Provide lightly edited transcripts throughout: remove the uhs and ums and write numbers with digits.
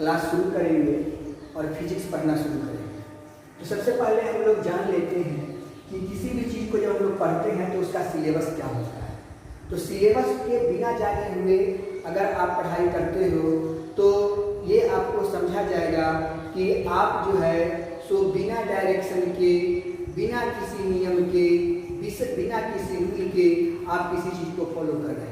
Class शुरू करेंगे और फिजिक्स पढ़ना शुरू करेंगे। तो सबसे पहले हम लोग जान लेते हैं कि किसी भी चीज़ को जब हम लोग पढ़ते हैं तो उसका सिलेबस क्या होता है। तो सिलेबस के बिना जाने हुए अगर आप पढ़ाई करते हो तो ये आपको समझा जाएगा कि आप जो है सो बिना डायरेक्शन के, बिना किसी नियम के, बिना किसी रूल के आप किसी चीज़ को फॉलो कर रहे हो।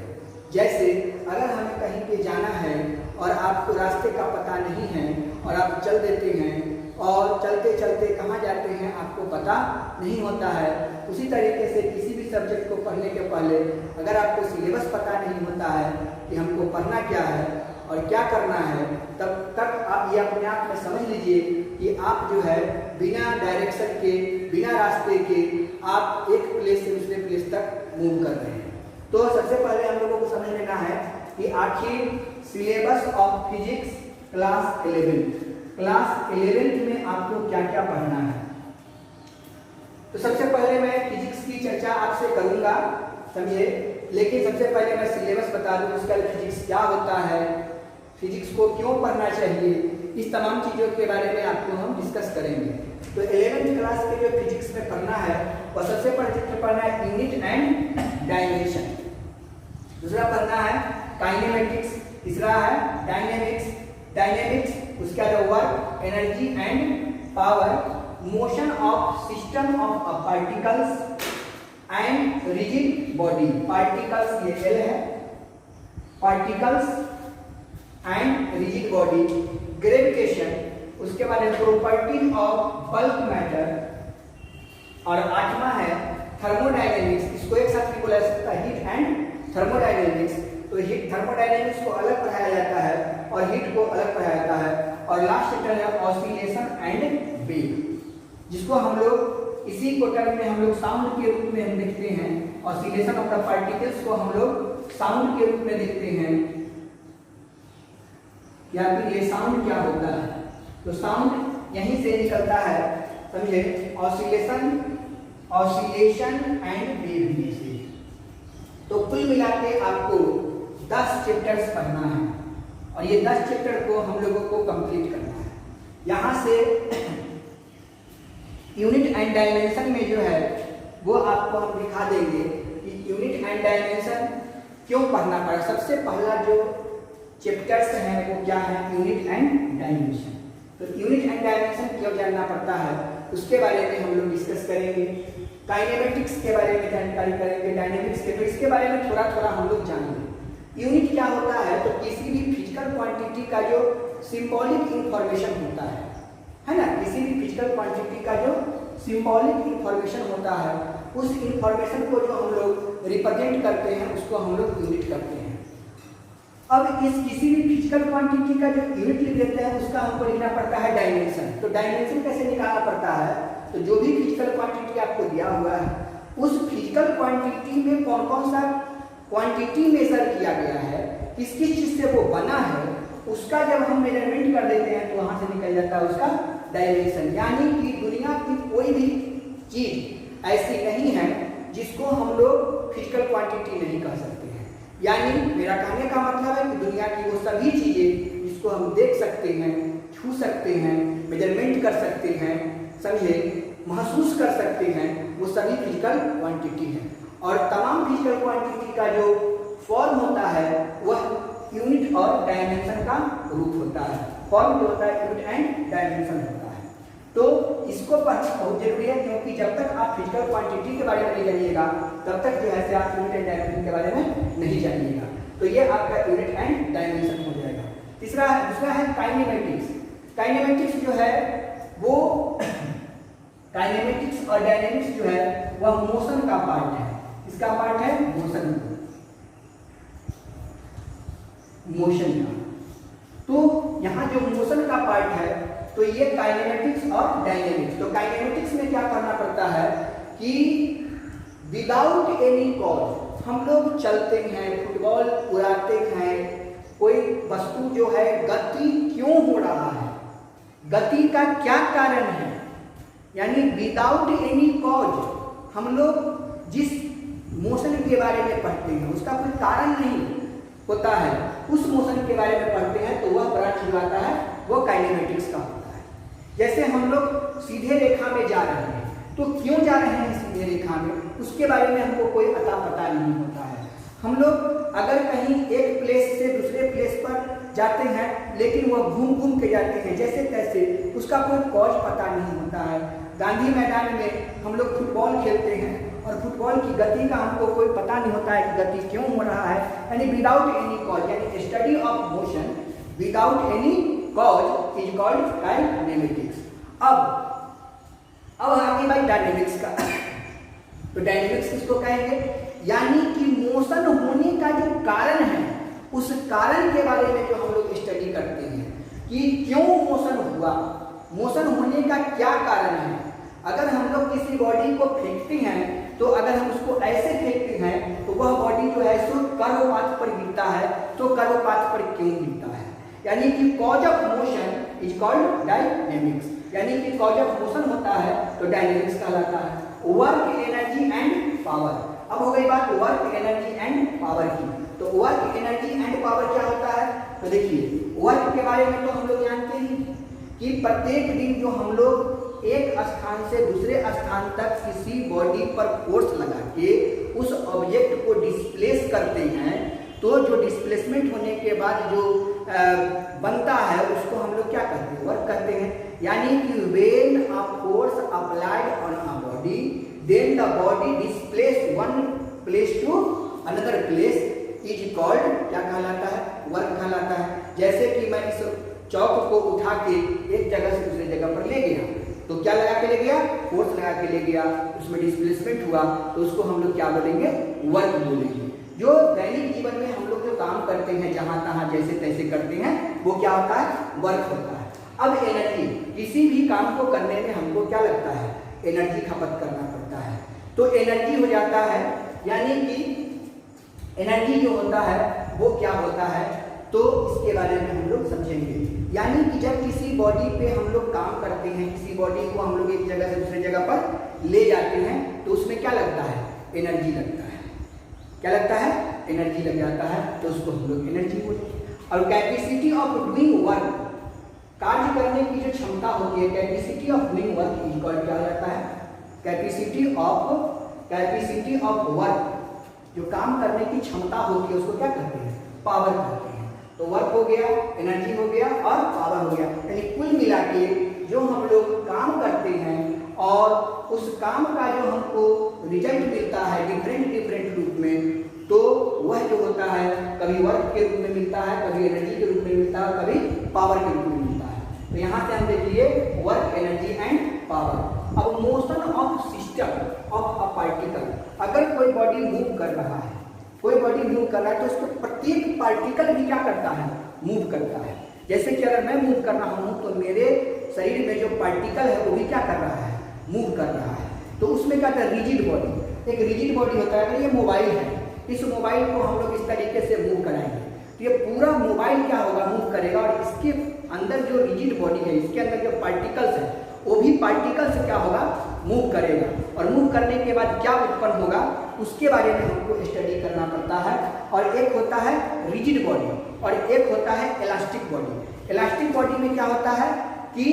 जैसे अगर हमें कहीं पे जाना है और आपको रास्ते का पता नहीं है और आप चल देते हैं और चलते चलते कहाँ जाते हैं आपको पता नहीं होता है। उसी तरीके से किसी भी सब्जेक्ट को पढ़ने के पहले अगर आपको सिलेबस पता नहीं होता है कि हमको पढ़ना क्या है और क्या करना है, तब तक आप ये अपने आप में समझ लीजिए कि आप जो है बिना डायरेक्शन के, बिना रास्ते के आप एक प्लेस से दूसरे प्लेस तक मूव कर रहे हैं। तो सबसे पहले हम लोगों को समझ लेना है कि आखिर syllabus of physics class 11th में आपको क्या क्या पढ़ना है। तो सबसे पहले मैं फिजिक्स की चर्चा आपसे करूंगा, समझे, लेकिन सबसे पहले मैं सिलेबस बता दूं उसका फिजिक्स क्या होता है, फिजिक्स को क्यों पढ़ना चाहिए, इस तमाम चीज़ों के बारे में आपको हम डिस्कस करेंगे। तो 11th क्लास के जो फिजिक्स में पढ़ना है और सबसे पहले पढ़ना है यूनिट एंड डायमेंशन, दूसरा पढ़ना है काइनेमेटिक्स, तीसरा है डायनेमिक्स, उसके बाद work, energy and power, motion of system of particles and rigid body, particles ये एल है, particles and rigid body, gravitation, उसके बाद प्रॉपर्टी ऑफ बल्क मैटर, और 8वां है थर्मोडायनेमिक्स। इसको एक साथ भी बोला जा सकता है हीट एंड थर्मोडायनेमिक्स। तो हीट थर्मोडायनेमिक्स को अलग पढ़ाया जाता है और हीट को अलग पढ़ाया जाता है। और लास्ट चैप्टर है ऑसिलेशन एंड वेव, जिसको हम लोग इसी को टर्म में हम लोग साउंड के रूप में हम देखते हैं। ऑसिलेशन ऑफ द पार्टिकल्स को हम लोग साउंड के रूप में देखते हैं, या फिर ये साउंड क्या होता है। तो साउंड यहीं से निकलता है, समझे, ऑसिलेशन एंड वेव से। तो कुल मिला के आपको 10 चैप्टर्स पढ़ना है और ये 10 चैप्टर को हम लोगों को कंप्लीट करना है। यहाँ से यूनिट एंड डायमेंशन में जो है वो आपको हम दिखा देंगे कि यूनिट एंड डायमेंशन क्यों पढ़ना पड़ा। सबसे पहला जो चैप्टर्स हैं वो क्या है, यूनिट एंड डायमेंशन। तो यूनिट एंड डायमेंशन क्यों जानना पड़ता है उसके बारे में हम लोग डिस्कस करेंगे। काइनेमेटिक्स के बारे में जानकारी करेंगे, डायनेमिक्स के, तो इसके बारे में थोड़ा थोड़ा हम लोग जानेंगे। यूनिट क्या होता है, तो किसी भी फिजिकल क्वांटिटी का जो सिंबॉलिक इंफॉर्मेशन होता है ना, किसी भी फिजिकल क्वांटिटी का जो सिंबॉलिक इंफॉर्मेशन होता है उस इंफॉर्मेशन को जो हम लोग रिप्रेजेंट करते हैं उसको हम लोग यूनिट करते हैं। अब इस किसी भी फिजिकल क्वांटिटी का जो यूनिट लिख देते हैं उसका हमको लिखना पड़ता है डायमेंशन। तो डायमेंशन कैसे निकालना पड़ता है, तो जो भी फिजिकल क्वांटिटी आपको दिया हुआ है उस फिजिकल क्वांटिटी में कौन कौन सा क्वांटिटी मेजर किया गया है, किस किस चीज से वो बना है, उसका जब हम मेजरमेंट कर देते हैं तो वहां से निकल जाता है उसका डायमेंशन। यानी कि दुनिया की कोई भी चीज ऐसी नहीं है जिसको हम लोग फिजिकल क्वांटिटी नहीं कह सकते हैं। यानी मेरा कहने का मतलब है कि दुनिया की वो सभी चीजें जिसको हम देख सकते हैं, छू सकते हैं, मेजरमेंट कर सकते हैं, समझे, महसूस कर सकते हैं, वो सभी फिजिकल क्वांटिटी है। और तमाम फिजिकल क्वांटिटी का जो फॉर्म होता है वह यूनिट और डायमेंशन का रूप होता है। फॉर्म जो होता है यूनिट एंड डायमेंशन होता है। तो इसको पढ़ना बहुत जरूरी है, क्योंकि जब तक आप फिजिकल क्वांटिटी के बारे में नहीं जानिएगा तब तक जो है आप यूनिट एंड डायमेंशन के बारे में नहीं जानिएगा। तो ये आपका यूनिट एंड डायमेंशन हो जाएगा। दूसरा है काइनेमेटिक्स। काइनेमेटिक्स जो है वो काइनेमेटिक्स और डायनेमिक्स जो है वह मोशन का पार्ट है। इसका पार्ट है मोशन का। तो यहाँ जो मोशन का पार्ट है तो ये काइनेमेटिक्स और डायनेमिक्स। तो काइनेमेटिक्स में क्या करना पड़ता है कि विदाउट एनी कॉज हम लोग चलते हैं, फुटबॉल उड़ाते हैं, कोई वस्तु जो है गति क्यों हो रहा है, गति का क्या कारण है, यानी विदाउट एनी कॉज हम लोग जिस मोशन के बारे में पढ़ते हैं उसका कोई कारण नहीं होता है, उस मोशन के बारे में पढ़ते हैं तो वह ब्रांच जो आता है वो काइनेमेटिक्स का होता है। जैसे हम लोग सीधे रेखा में जा रहे हैं, तो क्यों जा रहे हैं सीधे रेखा में, उसके बारे में हमको कोई अता पता नहीं होता है। हम लोग अगर कहीं एक प्लेस से दूसरे प्लेस पर जाते हैं, लेकिन वह घूम घूम के जाते हैं जैसे तैसे, उसका कोई कॉज पता नहीं होता है। गांधी मैदान में हम लोग फुटबॉल खेलते हैं और फुटबॉल की गति का हमको कोई पता नहीं होता है कि गति क्यों हो रहा है, यानी विदाउट एनी कॉज, यानी study of motion without any cause is called kinematics. अब आगे भाई डायनेमिक्स का। तो डायनेमिक्स किसको कहेंगे, यानी कि मोशन होने का जो कारण है, उस कारण के बारे में जो हम लोग स्टडी करते हैं कि क्यों मोशन हुआ, मोशन होने का क्या कारण है। अगर हम लोग किसी बॉडी को फेंकते हैं, तो अगर हम उसको ऐसे फेंकते हैं तो वह बॉडी जो है सो कर्व पाथ पर गिरता है, तो कर्व पाथ पर क्यों गिरता है, यानी कि cause of motion is called dynamics, यानी कि कॉज ऑफ मोशन होता है तो डायनेमिक्स कहलाता है। Work, energy and power. अब हो गई बात वर्क, एनर्जी एंड पावर की। तो वर्क, एनर्जी एंड पावर क्या होता है, तो देखिए वर्क के बारे में तो हम लोग जानते ही कि प्रत्येक दिन जो हम लोग एक स्थान से दूसरे स्थान तक किसी बॉडी पर फोर्स लगा के उस ऑब्जेक्ट को डिस्प्लेस करते हैं, तो जो डिस्प्लेसमेंट होने के बाद जो बनता है उसको हम लोग क्या कहते हैं, वर्क कहते हैं। यानी कि when a force applied on a body then the body displace one place to another place is called, क्या कहलाता है, वर्क कहलाता है। जैसे कि मैं इस चौक को उठा के एक जगह से दूसरी जगह पर ले गया, तो क्या लगा के ले गया, फोर्स लगा के ले गया, उसमें डिस्प्लेसमेंट हुआ, तो उसको हम लोग क्या बोलेंगे, वर्क बोलेंगे। जो दैनिक जीवन में हम लोग जो काम करते हैं, जहां तहां जैसे तैसे करते हैं, वो क्या होता है, वर्क होता है। अब एनर्जी, किसी भी काम को करने में हमको क्या लगता है, एनर्जी खपत करना पड़ता है, तो एनर्जी हो जाता है, यानी कि एनर्जी जो होता है वो क्या होता है, तो इसके बारे में हम लोग समझेंगे। यानी कि जब किसी बॉडी पे हम लोग काम करते हैं, किसी बॉडी को हम लोग एक जगह से दूसरी जगह पर ले जाते हैं, तो उसमें क्या लगता है, एनर्जी लगता है। क्या लगता है, एनर्जी लग जाता है, तो उसको हम लोग एनर्जी बोलते हैं। और कैपेसिटी ऑफ डूइंग वर्क, कार्य करने की जो क्षमता होती है, capacity of doing work is called, क्या जाता है, कैपेसिटी ऑफ वर्क, जो काम करने की क्षमता होती है उसको क्या कहते हैं, पावर कहते हैं। तो वर्क हो गया, एनर्जी हो गया और पावर हो गया, यानी कुल मिला के जो हम लोग काम करते हैं और उस काम का जो हमको रिजल्ट मिलता है डिफरेंट रूप में, तो वह जो होता है कभी वर्क के रूप में मिलता है, कभी एनर्जी के रूप में मिलता है, कभी पावर के रूप में मिलता है। तो यहाँ से हम देखिए वर्क, एनर्जी एंड पावर। अब motion of system of a particle, अगर कोई बॉडी मूव कर रहा है, कोई बॉडी मूव कर रहा है, तो उसको प्रत्येक पार्टिकल भी क्या करता है, मूव करता है। जैसे कि अगर मैं मूव कर रहा हूँ, तो मेरे शरीर में जो पार्टिकल है वो भी क्या कर रहा है, मूव कर रहा है। तो उसमें क्या होता है, रिजिड बॉडी, एक रिजिड बॉडी होता है। अगर ये मोबाइल है, इस मोबाइल को हम लोग इस तरीके से मूव कराएंगे, तो ये पूरा मोबाइल क्या होगा, मूव करेगा, और इसके अंदर जो रिजिड बॉडी है, इसके अंदर जो पार्टिकल्स है, वो भी पार्टिकल से क्या होगा, मूव करेगा। और मूव करने के बाद क्या उत्पन्न होगा, उसके बारे में हमको स्टडी करना पड़ता है। और एक होता है रिजिड बॉडी और एक होता है इलास्टिक बॉडी। इलास्टिक बॉडी में क्या होता है कि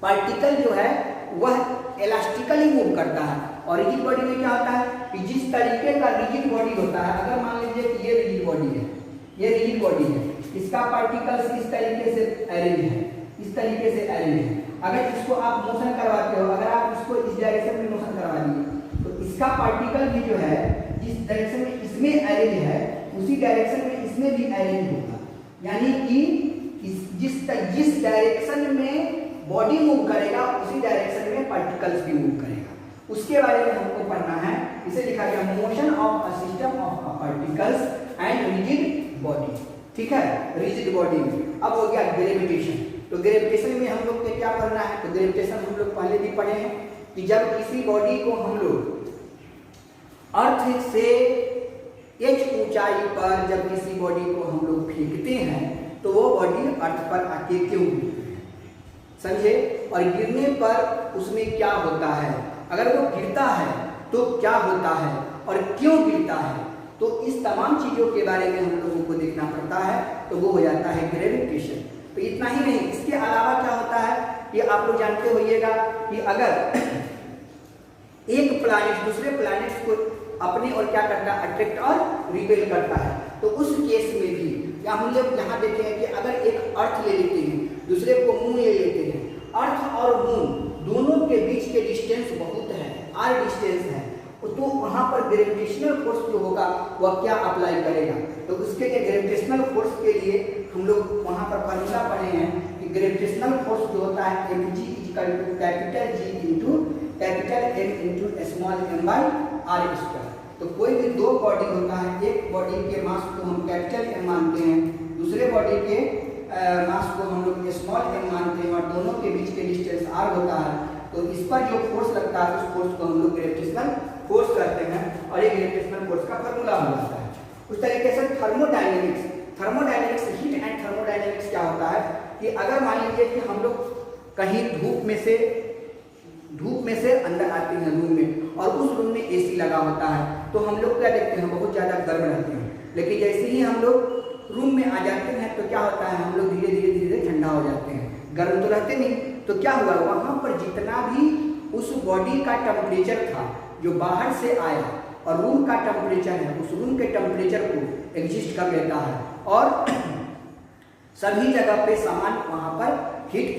पार्टिकल जो है वह इलास्टिकली मूव करता है, और रिजिड बॉडी में क्या होता है कि जिस तरीके का रिजिड बॉडी होता है, अगर मान लीजिए कि ये रिजिड बॉडी है, ये रिजिड बॉडी है, इसका पार्टिकल्स इस तरीके से अरेंज है, इस तरीके से अरेंज है। अगर इसको आप मोशन करवाते हो, अगर आप इसको इस डायरेक्शन में मोशन करवा दिए, तो इसका पार्टिकल भी जो है जिस डायरेक्शन में इसमें अरेंज है, उसी डायरेक्शन में इसमें भी अरेंज होगा। यानी कि जिस डायरेक्शन में बॉडी मूव करेगा, उसी डायरेक्शन में पार्टिकल्स भी मूव करेगा। उसके बारे में हमको पढ़ना है। इसे लिखा गया motion of a system of particles and rigid body. ठीक है, रिजिड बॉडी में अब हो गया ग्रेविटेशन। तो ग्रेविटेशन में हम लोग को क्या पढ़ना है, तो ग्रेविटेशन हम लोग पहले भी पढ़े हैं कि जब किसी बॉडी को हम लोग अर्थ से h ऊंचाई पर जब किसी बॉडी को हम लोग फेंकते हैं, तो वो बॉडी अर्थ पर आके क्यों गिरती है, समझे। और गिरने पर उसमें क्या होता है, अगर वो गिरता है तो क्या होता है और क्यों गिरता है, तो इस तमाम चीजों के बारे में हम लोगों को देखना पड़ता है। तो वो हो जाता है ग्रेविटेशन। तो इतना ही नहीं, इसके अलावा क्या होता है कि आप लोग जानते होइएगा कि अगर एक प्लैनेट दूसरे प्लैनेट्स को अपने और क्या करता है, अट्रैक्ट और रिपेल करता है, तो उस केस में भी या हम लोग यहाँ देखे हैं कि अगर एक अर्थ ले लेते हैं, दूसरे को मून ले लेते हैं, अर्थ और मून दोनों के बीच के डिस्टेंस बहुत है, आर डिस्टेंस है, तो वहाँ पर ग्रेविटेशनल फोर्स जो होगा वह क्या अप्लाई करेगा। तो उसके लिए ग्रेविटेशनल फोर्स के लिए हम लोग वहाँ पर फॉर्मूला पढ़े हैं कि ग्रेविटेशनल फोर्स जो होता है mg equal to capital G into capital M into small m by r square. तो कोई भी दो बॉडी होता है, एक बॉडी के मास को हम कैपिटल M मानते हैं, दूसरे बॉडी के मास को हम लोग स्मॉल m मानते हैं, और दोनों के बीच के डिस्टेंस r होता है। तो इस पर जो फोर्स लगता है उस फोर्स को हम लोग ग्रेविटेशनल फोर्स करते हैं, और ये ग्रेविटेशनल फोर्स का फार्मूला हो जाता है। उस तरीके से थर्मोडायनेमिक्स, हीट एंड थर्मोडायनेमिक्स क्या होता है कि अगर मान लीजिए कि हम लोग कहीं धूप में से अंदर आते हैं रूम में, और उस रूम में एसी लगा होता है, तो हम लोग क्या देखते हैं, बहुत ज़्यादा गर्म रहते हैं। लेकिन जैसे ही हम लोग रूम में आ जाते हैं तो क्या होता है, हम लोग धीरे धीरे ठंडा हो जाते हैं, गर्म तो रहते नहीं। तो क्या हुआ, वहाँ पर जितना भी उस बॉडी का टेम्परेचर था जो बाहर से आया, और रूम का टेम्परेचर है, उस रूम के टेम्परेचर को एग्जिस्ट कर लेता है, और सभी जगह पे समान वहाँ पर हीट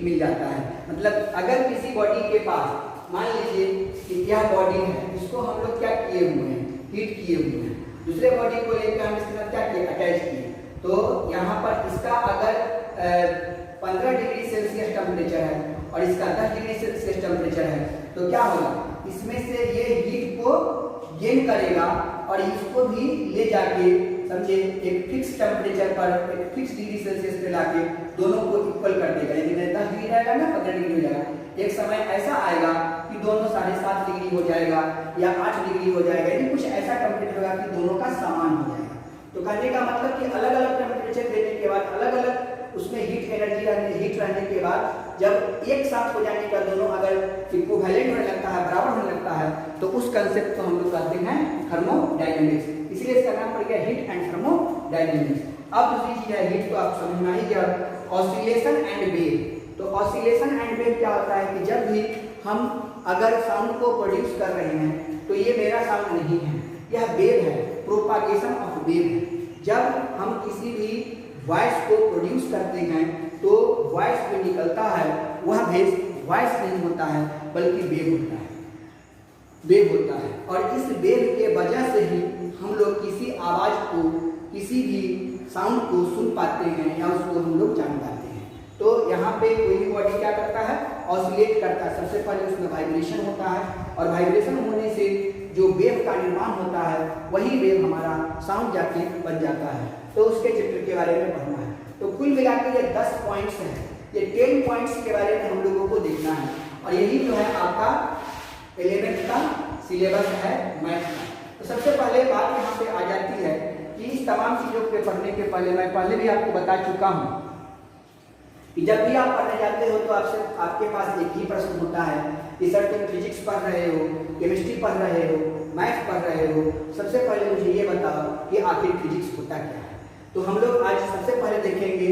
मिल जाता है। मतलब अगर किसी बॉडी के पास मान लीजिए कि यह बॉडी है, इसको हम लोग क्या किए हुए हैं, हीट किए हुए हैं, दूसरे बॉडी को लेकर हम इसके साथ क्या किए, अटैच किए। तो यहाँ पर इसका अगर 15 डिग्री सेल्सियस टेम्परेचर है और इसका 10 डिग्री सेल्सियस टेम्परेचर है, तो क्या होगा, इसमें से ये हीट को गेन करेगा और इसको भी ले जाके समझे एक फिक्स टेम्परेचर पर, एक फिक्स डिग्री सेल्सियस पे लाके दोनों को इक्वल कर देगा। यानी 10 डिग्री रहेगा ना, 15 डिग्री हो जाएगा। एक समय ऐसा आएगा कि दोनों 7.5 डिग्री हो जाएगा या 8 डिग्री हो जाएगा, यानी कुछ ऐसा टेम्परेचर होगा कि दोनों का समान हो जाएगा। तो कहने का मतलब कि अलग अलग टेम्परेचर देने के बाद, अलग अलग उसमें हीट रहने के बाद, जब एक साथ हो जाने का दोनों अगर इक्विवेलेंट होने लगता है, बराबर होने लगता है, तो उस कंसेप्ट को हम लोग कहते हैं थर्मोडायनेमिक्स। इसलिए इसका नाम पड़ गया हीट एंड थर्मोडायनेमिक्स। अब दूसरी चीज है, हीट तो आप समझ में ही गया, ऑसिलेशन एंड वेव। तो ऑसिलेशन एंड वेव क्या होता है कि जब भी हम अगर साउंड को प्रोड्यूस कर रहे हैं, तो ये मेरा साउंड नहीं है, यह वेव है, प्रोपागेशन ऑफ वेव है। जब हम किसी भी वॉइस को प्रोड्यूस करते हैं तो वॉइस जो निकलता है वह वॉइस नहीं होता है, बल्कि वेव होता है। और इस वेव के वजह से ही हम लोग किसी आवाज को, किसी भी साउंड को सुन पाते हैं या उसको हम लोग जान पाते हैं। तो यहाँ पे कोई भी बॉडी क्या करता है, ऑसिलेट करता है। सबसे पहले उसमें वाइब्रेशन होता है, और वाइब्रेशन होने से जो वेव का निर्माण होता है, वही वेव हमारा साउंड जाके बन जाता है। तो उसके चित्र के बारे में पढ़ना है। तो कुल मिलाकर ये 10 पॉइंट्स हैं, ये 10 पॉइंट्स के बारे में हम लोगों को देखना है, और यही जो है आपका 11th का सिलेबस है मैथ का। तो सबसे पहले बात यहाँ पे आ जाती है कि इस तमाम चीज़ों के पढ़ने के पहले, मैं पहले भी आपको बता चुका हूँ कि जब भी आप पढ़ने जाते हो तो आपके पास एक ही प्रश्न होता है कि सर तुम फिजिक्स पढ़ रहे हो, केमिस्ट्री पढ़ रहे हो, मैथ पढ़ रहे हो, सबसे पहले मुझे ये बताओ कि आखिर फिजिक्स होता क्या है। तो हम लोग आज सबसे पहले देखेंगे कि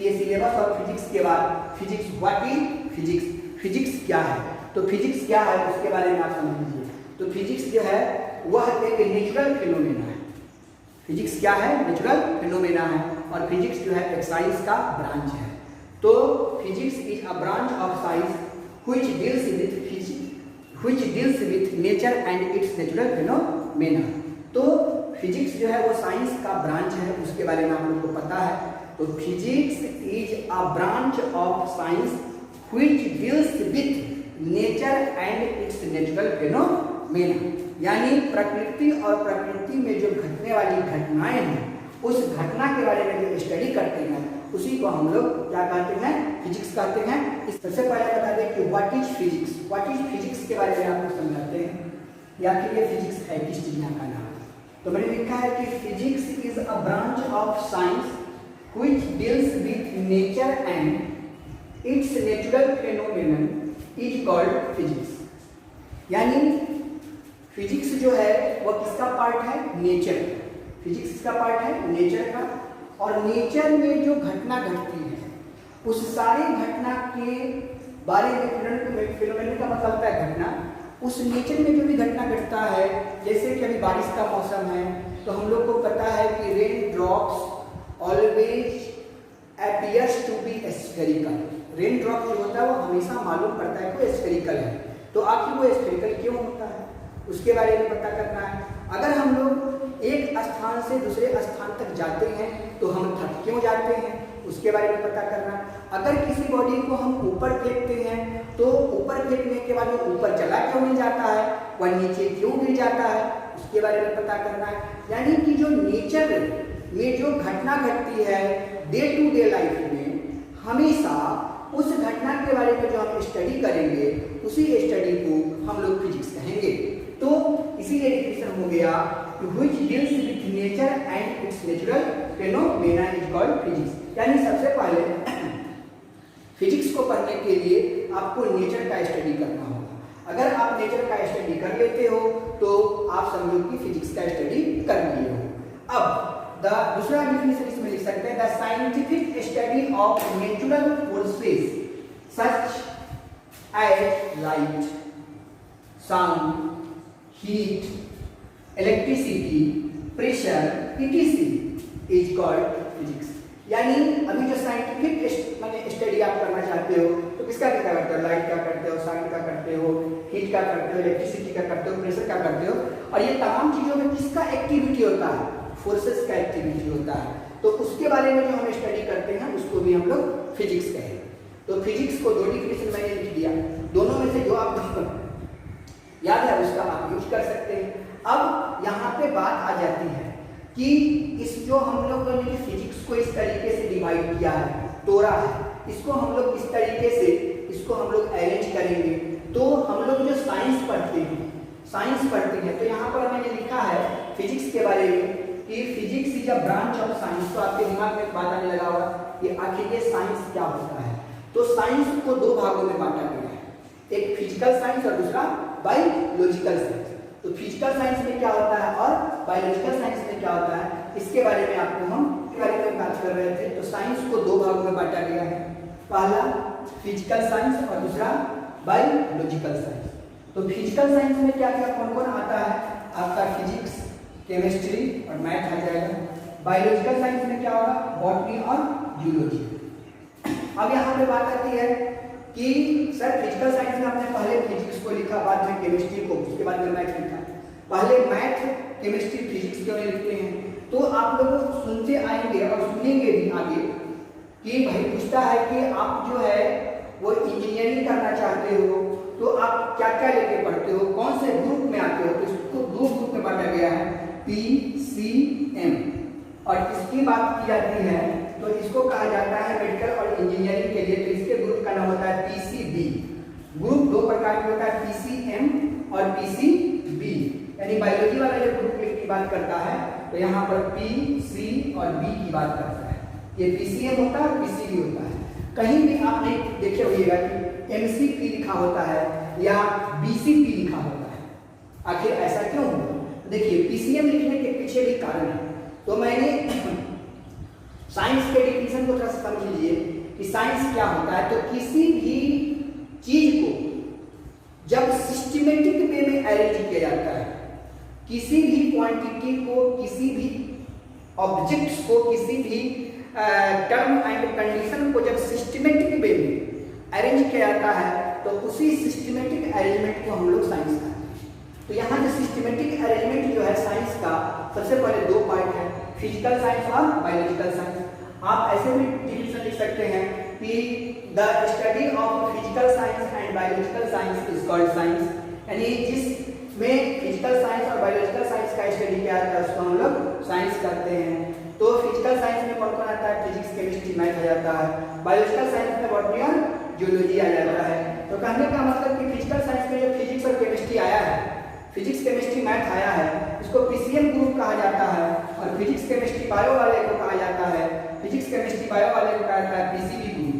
ये सिलेबस और फिजिक्स के बाद physics, what is physics, physics क्या है। तो फिजिक्स क्या है उसके बारे में आप समझ लीजिए। तो फिजिक्स जो है वह एक नेचुरल फिनोमेना है। फिजिक्स क्या है, नेचुरल फिनोमेना है, और फिजिक्स जो है एक साइंस का ब्रांच है। तो physics is a branch of science which deals with nature and its natural phenomena। तो फिजिक्स जो है वो साइंस का ब्रांच है, उसके बारे में आप लोगों को पता है। तो physics is a branch of science which deals with nature and its natural phenomena। यानी प्रकृति और प्रकृति में जो घटने वाली घटनाएं हैं, उस घटना के बारे में जो स्टडी करते हैं, उसी को हम लोग क्या कहते हैं, फिजिक्स कहते हैं। इस सबसे पहले बता दें कि what is physics. What is physics के बारे में आपको समझाते हैं, या फिर ये फिजिक्स है किस चिड़िया का नाम। तो मैंने लिखा है कि physics is a branch of science which deals with nature and its natural phenomenon is called physics। यानी फिजिक्स जो है वह किसका पार्ट है, नेचर। फिजिक्स का पार्ट है नेचर का, और नेचर में जो घटना घटती है उस सारी घटना के बारे में, फिनोमेना का मतलब होता है घटना, उस नेचर में जो भी घटना घटता है, जैसे कि अभी बारिश का मौसम है तो हम लोग को पता है कि rain drops always appears to be spherical. Rain drop जो होता है वो हमेशा मालूम पड़ता है कि स्फेरिकल है, तो आखिर वो स्फेरिकल क्यों होता है उसके बारे में पता करना है। अगर हम लोग एक स्थान से दूसरे स्थान तक जाते हैं तो हम थक क्यों जाते हैं उसके बारे में पता करना है। अगर किसी बॉडी को हम ऊपर फेंकते हैं तो ऊपर फेंकने के बाद वो ऊपर चला क्यों नहीं जाता है, वह नीचे क्यों गिर जाता है उसके बारे में पता करना है। यानी कि जो नेचर में जो घटना घटती है डे टू डे लाइफ में, हमेशा उस घटना के बारे में जो हम स्टडी करेंगे उसी स्टडी को हम लोग फिजिक्स कहेंगे। तो इसीलिए डिफिनेशन हो गया कि which deals with nature and it's natural phenomena is called physics. यानी सबसे पहले फिजिक्स को पढ़ने के लिए आपको नेचर का स्टडी करना होगा। अगर आप नेचर का स्टडी कर लेते हो तो आप समझो कि फिजिक्स का स्टडी कर लिए हो। अब दूसरा डिफिनेशन इसमें लिख सकते हैं, the scientific study of natural forces such as light, sound, heat, electricity, pressure etc is called physics. यानी अभी जो साइंटिफिक माने स्टडी आप करना चाहते हो तो किसका क्या करते हो, लाइट का करते हो, साउंड का करते हो, हीट का करते हो, इलेक्ट्रिसिटी का करते हो, प्रेशर का करते हो, और ये तमाम चीजों में किसका एक्टिविटी होता है, फोर्सेस का एक्टिविटी होता है। तो उसके बारे में जो हम स्टडी करते हैं उसको भी हम लोग फिजिक्स कहेंगे। तो फिजिक्स को दो डिफिनेशन मैंने लिख दिया, दोनों में से जो आप याद है उसका आप यूज कर सकते हैं। अब यहाँ पे बात आ जाती है कि इस जो हम लोगों ने फिजिक्स को इस तरीके से डिवाइड किया है, तोड़ा है, इसको हम लोग इस तरीके से इसको हम लोग अरेंज करेंगे। तो हम लोग जो साइंस पढ़ते हैं तो यहाँ पर मैंने लिखा है फिजिक्स के बारे में कि physics is a branch of science. तो आपके दिमाग में एक बात आने लगा होगा कि आखिर ये साइंस क्या होता है। तो साइंस को दो भागों में बांटा गया है, एक फिजिकल साइंस और दूसरा बायोलॉजिकल साइंस। तो फिजिकल साइंस में क्या होता है और बायोलॉजिकल साइंस में क्या होता है, इसके बारे में आपको हम बारे में बात कर रहे थे। तो साइंस को दो भागों में बांटा गया है, पहला फिजिकल साइंस और दूसरा बायोलॉजिकल साइंस। तो फिजिकल साइंस में क्या क्या कौन कौन आता है, आपका फिजिक्स, केमिस्ट्री और मैथ आ जाएगा। बायोलॉजिकल साइंस में क्या होगा, बॉटनी और जूलॉजी। अब यहाँ पे बात आती है कि सर फिजिकल साइंस में आपने पहले फिजिक्स को लिखा, बाद में केमिस्ट्री को, उसके बाद में मैथ लिखा, पहले मैथ केमिस्ट्री फिजिक्स क्यों नहीं लिखते हैं। तो आप लोग सुनते आएंगे और सुनेंगे भी आगे कि भाई पूछता है कि आप जो है वो इंजीनियरिंग करना चाहते हो तो आप क्या क्या लेके पढ़ते हो, कौन से ग्रुप में आते हो। तो इसको दो ग्रुप में बांटा गया है, PCM, और इसकी बात की जाती है तो इसको कहा जाता है मेडिकल और इंजीनियरिंग के लिए, तो इसके ग्रुप का नाम होता है PCB। ग्रुप दो प्रकार के होता है, PCM और PCB। यानी बायोलॉजी वाला जो ग्रुप की बात करता है तो यहाँ पर P, C और B की बात करता है। ये PCM होता है, PCB होता है। कहीं भी आप नहीं देखे होइएगा कि MCP लिखा होता है या BCP लिखा होता है। आखिर ऐसा क्यों होता है, देखिए PCM लिखने के पीछे भी कारण है। तो मैंने साइंस के डिफिनेशन को थोड़ा सा समझ लीजिए कि साइंस क्या होता है। तो किसी भी चीज को जब सिस्टमेटिक वे में अरेंज किया जाता है, किसी भी क्वांटिटी को, किसी भी ऑब्जेक्ट्स को, किसी भी टर्म एंड कंडीशन को जब सिस्टमेटिक वे में अरेंज किया जाता है तो उसी सिस्टमेटिक अरेंजमेंट को हम लोग साइंस कहते हैं। तो यहाँ जो सिस्टमेटिक अरेंजमेंट जो है साइंस का, सबसे पहले दो पार्ट है, फिजिकल साइंस और बायोलॉजिकल साइंस। आप ऐसे भी डिफिनेशन लिख सकते हैं कि the study of physical science and biological science is called science. यानी जिसमें फिजिकल साइंस और बायोलॉजिकल साइंस का स्टडी किया जाता है उसको हम लोग साइंस कहते हैं। तो फिजिकल साइंस में कौन कौन आता है, फिजिक्स, केमिस्ट्री, मैथ आ जाता है। बायोलॉजिकल साइंस में बॉटनी और जूलॉजी आ जाता है। तो कहने का मतलब कि फिजिकल साइंस में जो फिजिक्स और केमिस्ट्री आया है, फिजिक्स, केमिस्ट्री, मैथ आया है, इसको PCM ग्रुप कहा जाता है। और फिजिक्स, केमिस्ट्री, बायो वाले को कहा जाता है, फिजिक्स, केमिस्ट्री, बायो वाले को कहा जाता है PCB ग्रुप।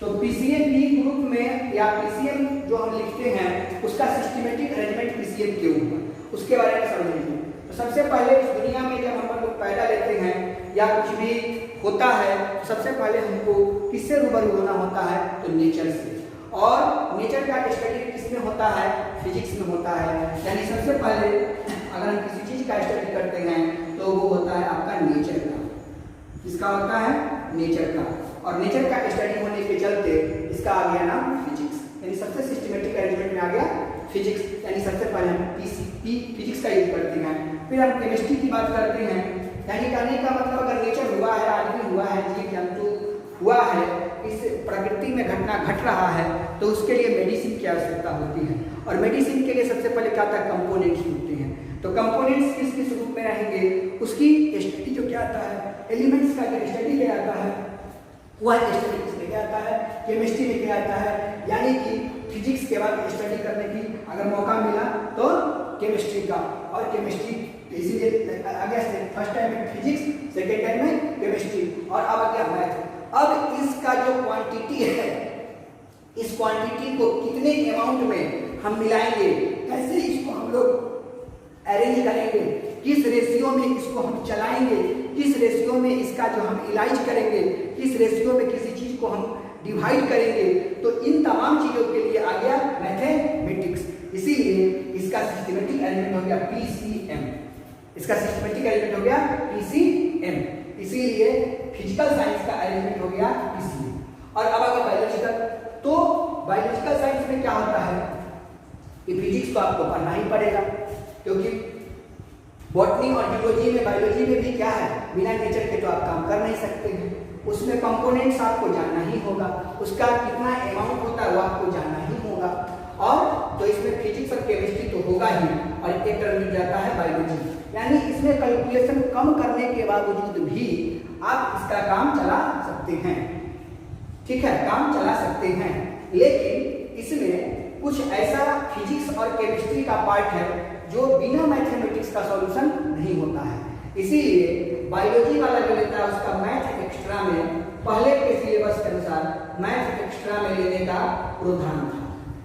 तो PCM ग्रुप में या PCM जो हम लिखते हैं उसका सिस्टमेटिक अरेंजमेंट PCM क्यों हुआ उसके बारे में समझ लीजिए। तो सबसे पहले इस दुनिया में जब हम लोग पैदा लेते हैं या कुछ भी होता है सबसे पहले हमको किससे रूबरू होना होता है, तो नेचर से। और नेचर का स्टडी किसमें होता है, फिजिक्स में होता है। यानी सबसे पहले अगर हम किसी चीज का स्टडी करते हैं तो वो होता है आपका नेचर का। किसका होता है, नेचर का। और नेचर का स्टडी होने के चलते इसका आ गया नाम फिजिक्स। यानी सबसे सिस्टमेटिक अरेंजमेंट में आ गया फिजिक्स। यानी सबसे पहले हम पी फिजिक्स का यूज करते हैं। फिर हम केमिस्ट्री की बात करते हैं। यानी कहने का मतलब अगर नेचर हुआ है, आदमी हुआ है, जीव जंतु हुआ है, इस प्रकृति में घटना घट रहा है, तो उसके लिए मेडिसिन की आवश्यकता होती है। और मेडिसिन के लिए सबसे पहले क्या आता है, कंपोनेंट्स होते हैं। तो कंपोनेंट्स किस किस रूप में रहेंगे, उसकी स्टडी जो क्या आता है, एलिमेंट्स का जो स्टडी क्या आता है, वह स्टडी किसमें क्या आता है, केमिस्ट्री में क्या आता है। यानी कि फिजिक्स के बाद स्टडी करने की अगर मौका मिला तो केमिस्ट्री का। और केमिस्ट्री इसीलिए आगे से फर्स्ट टाइम में फिजिक्स, सेकेंड टाइम में केमिस्ट्री, और अब आ गया मैथ। अब इसका जो क्वांटिटी है, इस क्वांटिटी को कितने अमाउंट में हम मिलाएंगे, कैसे इसको हम लोग अरेंज करेंगे, किस रेशियो में इसको हम चलाएंगे, किस रेशियो में इसका जो हम इलाज करेंगे, किस रेशियो में किसी चीज को हम डिवाइड करेंगे, तो इन तमाम चीजों के लिए आ गया मैथमेटिक्स। इसीलिए इसका सिस्टमेटिक अरेंजमेंट हो गया पीसीएम। इसका सिस्टमेटिक अरेंजमेंट हो गया पीसीएम। इसीलिए फिजिकल साइंस का अरेंजमेंट हो गया पीसीएम। और अब अगर बायोलॉजिकल, तो बायोलॉजिकल साइंस में क्या होता है कि फिजिक्स तो आपको पढ़ना ही पड़ेगा, क्योंकि बॉटनी और जूलॉजी में, बायोलॉजी में भी क्या है, बिना नेचर के तो आप काम कर नहीं सकते हैं। उसमें कंपोनेंट्स आपको जानना ही होगा, उसका कितना अमाउंट होता है वो आपको जानना ही होगा। और तो इसमें फिजिक्स और केमिस्ट्री तो होगा ही, और एक टर्म मिल जाता है बायोलॉजी। यानी इसमें कैलकुलेशन कम करने के बावजूद भी आप इसका काम चला सकते हैं। ठीक है, काम चला सकते हैं। लेकिन इसमें कुछ ऐसा फिजिक्स और केमिस्ट्री का पार्ट है जो बिना मैथमेटिक्स का सॉल्यूशन नहीं होता है। इसीलिए बायोलॉजी वाला जो लेता है उसका मैथ एक्स्ट्रा में, पहले के सिलेबस के अनुसार मैथ एक्स्ट्रा में लेने का प्रावधान था।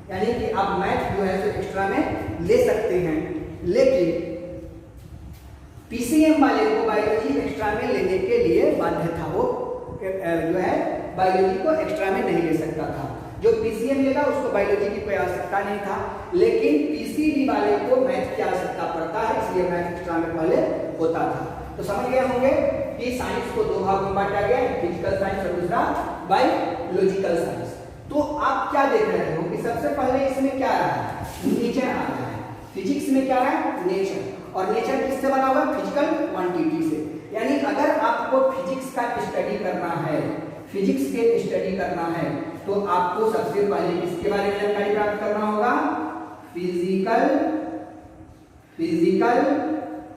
यानी कि आप मैथ जो है तो एक्स्ट्रा में ले सकते हैं, लेकिन पीसीएम वाले को बायोलॉजी एक्स्ट्रा में लेने के लिए बाध्य था। वो जो है बायोलॉजी को एक्स्ट्रा में नहीं ले सकता था। जो पीसीएम लेगा उसको बायोलॉजी की कोई आवश्यकता नहीं था, लेकिन पीसीबी वाले को मैथ की आवश्यकता पड़ता है, इसलिए मैथ एक्स्ट्रा में पहले होता था। तो समझ गए होंगे कि साइंस को दो भाग में बांटा गया, फिजिकल साइंस और दूसरा बायोलॉजिकल साइंस। तो आप क्या देख रहे हो कि सबसे पहले इसमें क्या आ रहा है, नेचर आ रहा है। फिजिक्स में क्या है, नेचर। और नेचर किससे बना हुआ, फिजिकल क्वांटिटी से। यानी अगर आपको फिजिक्स का स्टडी करना है, फिजिक्स के स्टडी करना है, तो आपको सबसे पहले किसके बारे में जानकारी प्राप्त करना होगा, फिजिकल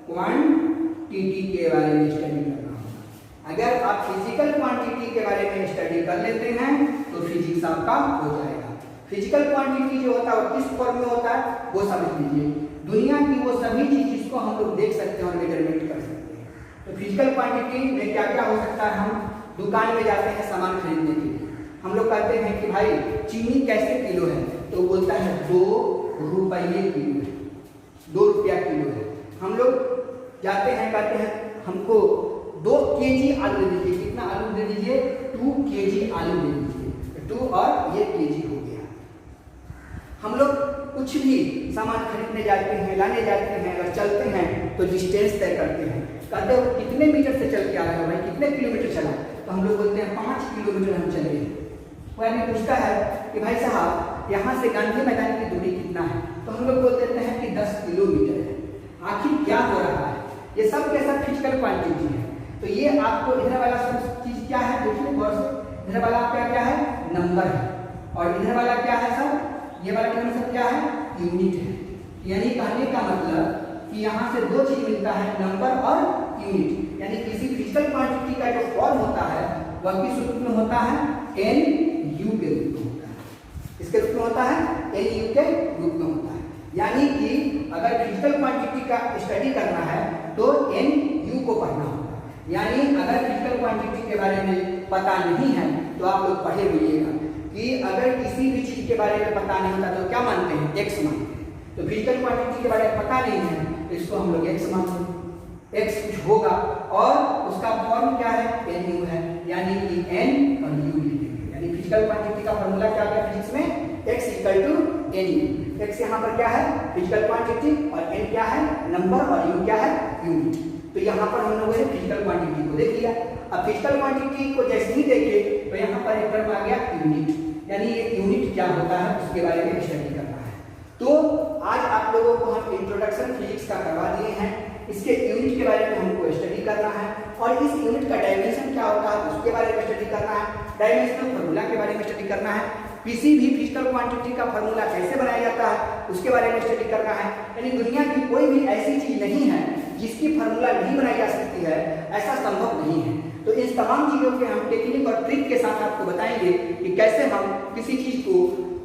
क्वांटिटी के बारे में स्टडी करना होगा। अगर आप फिजिकल क्वांटिटी के बारे में स्टडी कर लेते हैं तो फिजिक्स आपका हो जाएगा। फिजिकल क्वांटिटी जो होता है वो किस फॉर्म में होता है वो समझ लीजिए। दुनिया की वो सभी चीज जिसको हम लोग देख सकते हैं और मेजरमेंट कर सकते हैं। तो फिजिकल क्वांटिटी में क्या क्या हो सकता है, हम दुकान में जाते हैं सामान खरीदने के लिए, हम लोग कहते हैं कि भाई चीनी कैसे किलो है, तो बोलता है 2 रुपये किलो है, 2 रुपया किलो है। हम लोग जाते हैं, कहते हैं हमको 2 केजी आलू दे दीजिए, कितना आलू दे दीजिए, 2 केजी आलू दे दीजिए, 2 और ये केजी हो गया। हम लोग कुछ भी सामान खरीदने जाते हैं, लाने जाते हैं, अगर चलते हैं तो डिस्टेंस तय करते हैं, कहते हो कितने मीटर से चल के आ रहे हो भाई, कितने किलोमीटर चला, तो हम लोग बोलते हैं 5 किलोमीटर हम चले। वो आदमी पूछता है कि भाई साहब यहाँ से गांधी मैदान की दूरी कितना है, तो हम लोग बोल देते हैं कि 10 किलोमीटर है। आखिर क्या हो रहा है, ये सब के सब फिजिकल क्वांटिटी है। तो ये आपको इधर वाला सब चीज क्या है, देखिए गौर से, इधर वाला आपका क्या है, नंबर है, और इधर वाला क्या है सब, ये वाला टर्म सब क्या है, यूनिट है। यानी कहने का मतलब कि यहाँ से 2 चीज मिलता है, नंबर और यूनिट। यानी किसी फिजिकल क्वांटिटी का जो फॉर्म होता है वह किस रूप में होता है, NU के रूप में होता है। इसके रूप में होता है NU के रूप में होता है। यानी कि अगर फिजिकल क्वांटिटी का स्टडी करना है तो NU को पढ़ना होगा। यानी अगर फिजिकल क्वांटिटी के बारे में पता नहीं है तो आप लोग पढ़े हुइएगा कि अगर किसी भी चीज के बारे में पता नहीं होता तो क्या मानते हैं, X मानते हैं। तो फिजिकल क्वांटिटी के बारे में पता नहीं है तो इसको हम लोग X मानते हैं। x कुछ होगा और उसका फॉर्म क्या है, nu है, यानी कि n और u लिखेंगे। यानी फिजिकल क्वांटिटी का फॉर्मूला क्या है फिजिक्स में, x equal to nu। x यहाँ पर क्या है, फिजिकल क्वांटिटी, और n क्या है, नंबर, और u क्या है, यूनिट। तो यहाँ पर हम लोगों ने फिजिकल क्वांटिटी को देख लिया। अब फिजिकल क्वांटिटी को जैसे ही देखे तो यहाँ पर एक टर्म आ गया यूनिट, यानी ये यूनिट क्या होता है उसके बारे में स्टडी करना है। तो आज आप लोगों को हम इंट्रोडक्शन फिजिक्स का करवा दिए हैं, इसके यूनिट के बारे में हमको स्टडी करना है, और इस यूनिट का डायमेंशन क्या होता है उसके बारे में स्टडी करना है, डायमेंशनल फार्मूला के बारे में स्टडी करना है, किसी भी फिजिकल क्वांटिटी का फार्मूला कैसे बनाया जाता है उसके बारे में स्टडी करना है। यानी दुनिया की कोई भी ऐसी चीज नहीं है जिसकी फार्मूला नहीं बनाई जा सकती है, ऐसा संभव नहीं है। तो इस तमाम चीजों के हम टेक्निक और ट्रिक के साथ आपको बताएंगे कि कैसे हम किसी चीज को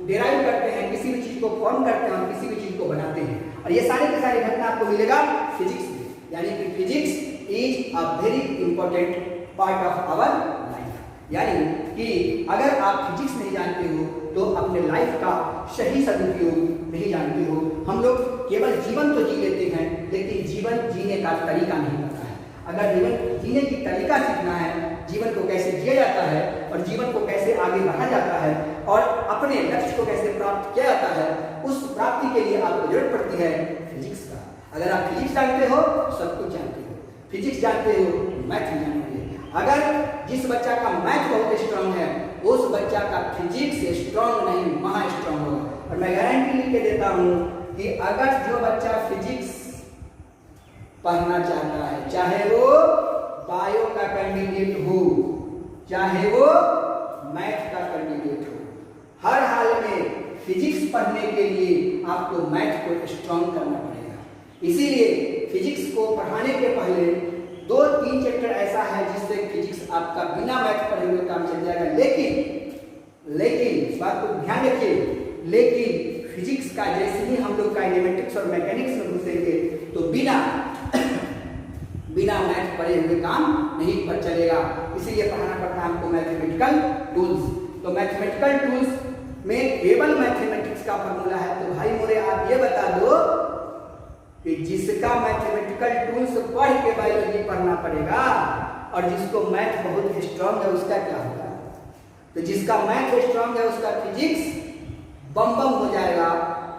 डिराइव करते हैं, किसी भी चीज को फॉर्म करते हैं और किसी भी चीज को बनाते हैं, और ये सारे के सारे घटना आपको मिलेगा फिजिक्स में। यानी कि physics is a very important part of our life. यानी कि अगर आप फिजिक्स नहीं जानते हो तो अपने लाइफ का सही सदुपयोग नहीं जानते हो। हम लोग केवल जीवन तो जी लेते हैं, लेकिन जीवन जीने का तरीका नहीं पता है। अगर जीवन जीने की तरीका सीखना है, जीवन को कैसे जिया जाता है और जीवन को कैसे आगे बढ़ाया जाता है और अपने लक्ष्य को कैसे प्राप्त किया जाता है, उस प्राप्ति के लिए आपको जरूरत पड़ती है फिजिक्स का। अगर आप फिजिक्स जानते हो सब कुछ जानते हो, फिजिक्स जानते हो मैथ जानोगे। अगर जिस बच्चा का मैथ बहुत स्ट्रांग है उस बच्चा का फिजिक्स स्ट्रांग नहीं महा स्ट्रांग होगा। और मैं गारंटी लिख के देता हूं कि अगर जो बच्चा फिजिक्स पढ़ना चाहता है, चाहे वो बायो का कैंडिडेट हो, चाहे वो मैथ का कैंडिडेट हो, हर हाल में फिजिक्स पढ़ने के लिए आपको मैथ को स्ट्रांग करना पड़ेगा। इसीलिए फिजिक्स को पढ़ाने के पहले 2-3 चैप्टर ऐसा है जिससे फिजिक्स आपका बिना मैथ पढ़े हुए काम चल जाएगा। लेकिन इस बात को ध्यान रखिए, लेकिन फिजिक्स का जैसे ही हम लोग काइनेमेटिक्स और मैकेनिक्स में घुसेंगे तो बिना मैथ पढ़े हुए काम नहीं पर चलेगा। इसीलिए पढ़ाना पड़ता है हमको मैथमेटिकल टूल्स। तो मैथमेटिकल टूल्स में केवल मैथमेटिक्स का फॉर्मूला है। तो भाई मोरे आप ये बता दो कि जिसका मैथमेटिकल टूल्स पढ़ के बायोलॉजी पढ़ना पड़ेगा और जिसको मैथ बहुत स्ट्रांग है उसका क्या होगा? तो जिसका मैथ स्ट्रांग है उसका फिजिक्स बम हो जाएगा,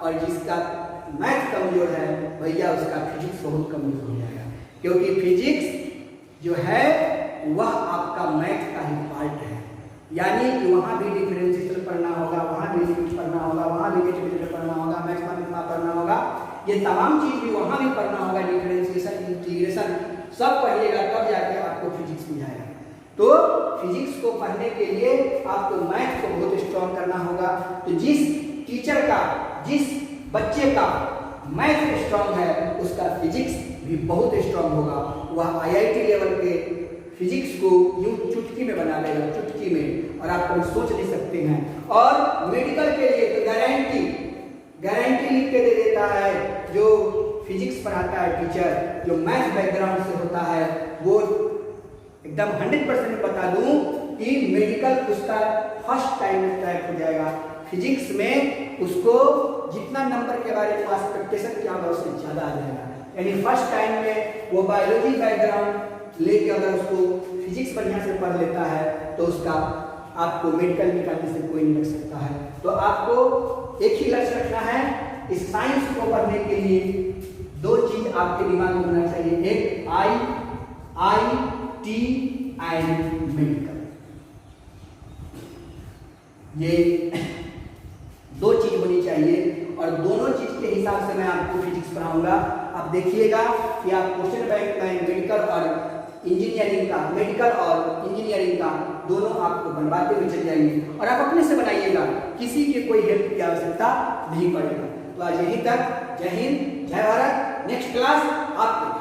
और जिसका मैथ कमजोर है भैया उसका फिजिक्स बहुत कमजोर हो जाएगा। क्योंकि फिजिक्स जो है वह आपका मैथ का ही पार्ट है। यानी कि वहां भी डिफरेंशिएशन पढ़ना होगा, वहां भी लिमिट पढ़ना होगा, वहां भी इंटीग्रेशन पढ़ना होगा, मैथमेटिक्स पढ़ना होगा, ये तमाम चीज भी वहां भी पढ़ना होगा। डिफरेंशिएशन, इंटीग्रेशन सब पढ़िएगा तब जाके आपको फिजिक्स बुझाएगा। तो फिजिक्स को पढ़ने के लिए आपको मैथ को बहुत स्ट्रांग करना होगा। तो जिस टीचर का, जिस बच्चे का मैथ स्ट्रांग है उसका फिजिक्स भी बहुत स्ट्रांग होगा। वह IIT लेवल के फिजिक्स को यूं चुटकी में बना लेगा, चुटकी में, और आप कभी सोच नहीं सकते हैं। और मेडिकल के लिए तो गारंटी लिख के दे देता है जो फिजिक्स पढ़ाता है टीचर, जो मैथ बैकग्राउंड से होता है, वो एकदम 100% बता दूं कि मेडिकल उसका फर्स्ट टाइम में क्रैक हो जाएगा। फिजिक्स में उसको जितना नंबर के बारे में एक्सपेक्टेशन किया होगा उससे ज्यादा आ जाएगा। यानी फर्स्ट टाइम में वो बायोलॉजी बैकग्राउंड लेके अगर उसको फिजिक्स बढ़िया से पढ़ लेता है तो उसका आपको मेडिकल निकालने से कोई नहीं लग सकता है। तो आपको एक ही लक्ष्य रखना है, इस साइंस को पढ़ने के लिए 2 चीज आपके दिमाग में होना चाहिए, एक IT एंड मेडिकल। ये 2 चीज होनी चाहिए और दोनों चीज के हिसाब से मैं आपको फिजिक्स पढ़ाऊंगा। आप देखिएगा कि आप क्वेश्चन बैंक में मेडिकल और इंजीनियरिंग का, मेडिकल और इंजीनियरिंग का दोनों आपको बनवाते हुए चल जाएंगे और आप अपने से बनाइएगा, किसी की कोई हेल्प की आवश्यकता नहीं पड़ेगा। तो आज यहीं तक, जय हिंद, जय भारत। नेक्स्ट क्लास आप